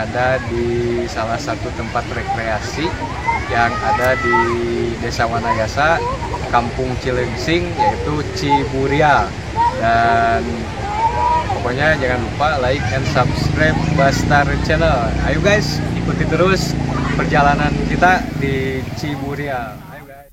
ada di salah satu tempat rekreasi yang ada di Desa Wanayasa, Kampung Cilengsing, yaitu Ciburial. Dan pokoknya jangan lupa like and subscribe Bastar Channel. Ayo guys, ikuti terus perjalanan kita di Ciburial. Ayo guys.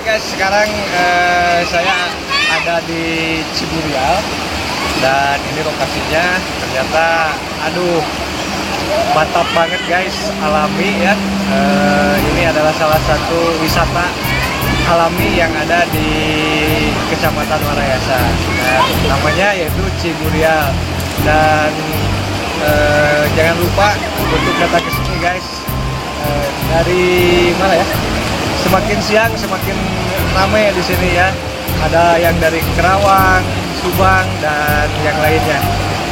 Guys, sekarang saya ada di Ciburial dan ini lokasinya ternyata mantap banget guys, alami ya. Ini adalah salah satu wisata alami yang ada di Kecamatan Wanayasa. Dan namanya yaitu Ciburial. Dan jangan lupa untuk datang ke sini guys. Dari mana ya? Semakin siang semakin ramai di sini ya. Ada yang dari Kerawang, Subang dan yang lainnya.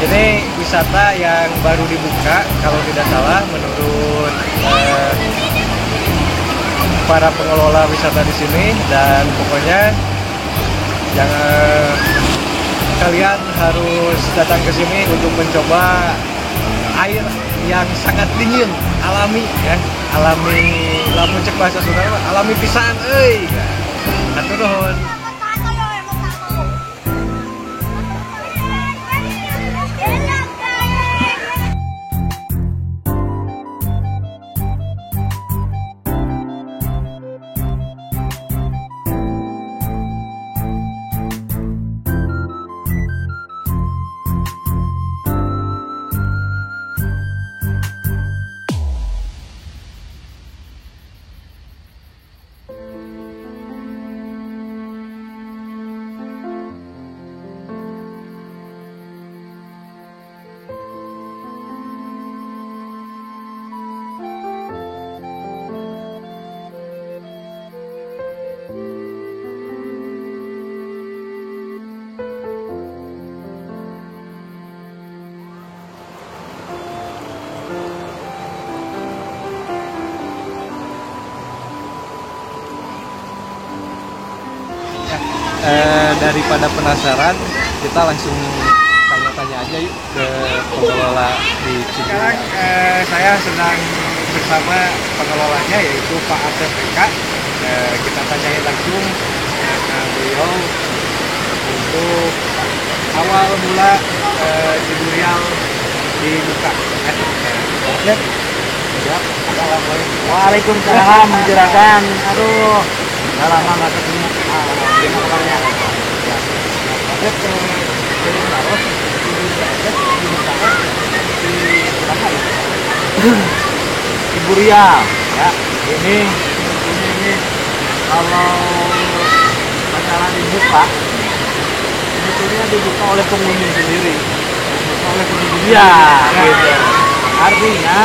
Ini wisata yang baru dibuka kalau tidak salah menurut para pengelola wisata di sini. Dan pokoknya kalian harus datang ke sini untuk mencoba air yang sangat dingin, alami ya. Alami, lamun cek bahasa Sunda, alami pisan euy. Hatur nuhun. Daripada penasaran, kita langsung tanya-tanya aja yuk ke pengelola di Ciburial. Sekarang saya sedang bersama pengelolanya yaitu Pak ATPK. Kita tanyain langsung beliau untuk awal mula Ciburial dibuka. Ya. Assalamualaikum. Waalaikumsalam juragan. Aduh, udah lama nggak ketemu. Gimana kabarnya? Ciburial ya. Ini kalau masalah dibuka, sebetulnya dibuka oleh pengunjung sendiri. Ya, gitu. Artinya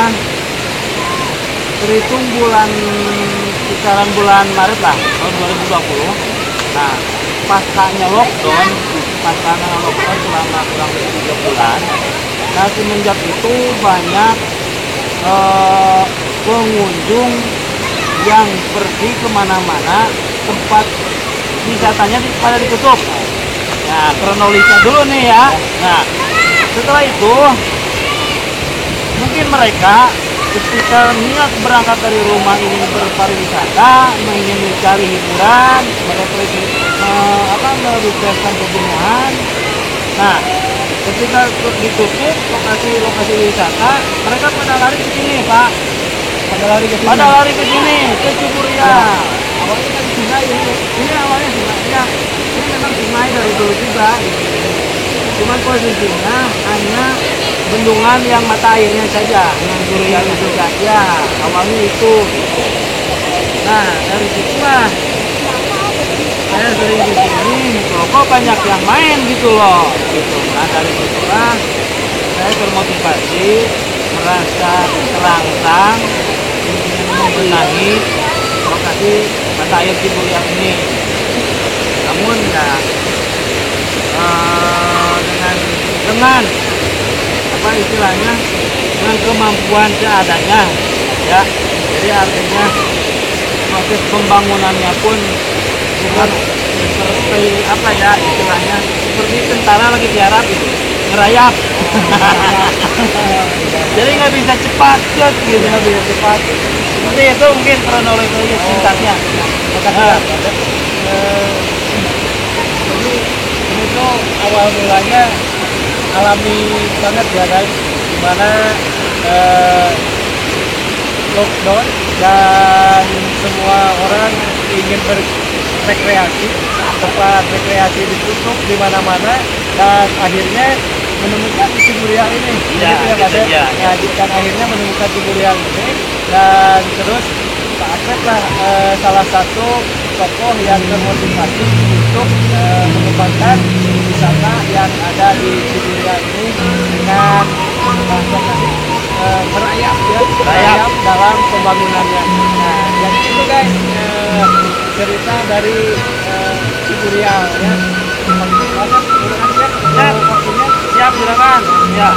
terhitung kisaran bulan Maret lah tahun 2020. Nah, pascanya lockdown selama kurang lebih 3 bulan. Nah, semenjak itu banyak pengunjung yang pergi kemana-mana, tempat wisatanya pada ditutup. Nah, kronologisnya dulu nih ya. Nah, setelah itu mungkin mereka ketika niat berangkat dari rumah ingin berpariwisata, ingin mencari hiburan, merefreshkan kejenuhan. Nah, ketika ditutup lokasi wisata, mereka pada lari ke sini, Pak. Pada lari ke sini, ke Ciburial. Awalnya kan sungai ini awalnya sungai. Ini memang sungai dari dulu juga. Cuman posisinya hanya bendungan yang mata airnya saja, yang Ciburial itu saja. Awalnya itu. Nah, dari situlah sering di sini kok banyak yang main gitu loh gitu. Nah dari situlah saya termotivasi, merasa terangsang ingin membenahi lokasi mata air Ciburial ini. Namun ya dengan apa istilahnya, dengan kemampuan seadanya ya, jadi artinya proses pembangunannya pun bukan seperti apa ya istilahnya, seperti tentara lagi tiarap gitu, ngerayap. Jadi nggak bisa cepat cut gitu, nggak bisa cepat. Seperti itu mungkin kronologi singkatnya. Jadi ini tuh awal mulanya alami banget ya guys, dimana lockdown dan semua orang ingin berrekreasi, tempat rekreasi ditutup di mana-mana, dan akhirnya menemukan Ciburial ini. Ya, Begitu gitu, ya. ya. Dan akhirnya menemukan Ciburial ini, dan terus Pak Asep lah salah satu tokoh yang termotivasi untuk mengembangkan wisata yang ada di Ciburial ini dengan bahasa tadi merayap ya, merayap dalam pembangunannya. Nah, jadi itu guys cerita dari Ciburial ya. Pak Asep, terima kasih ya. Siap. Waktunya. Siap, silakan. Ya.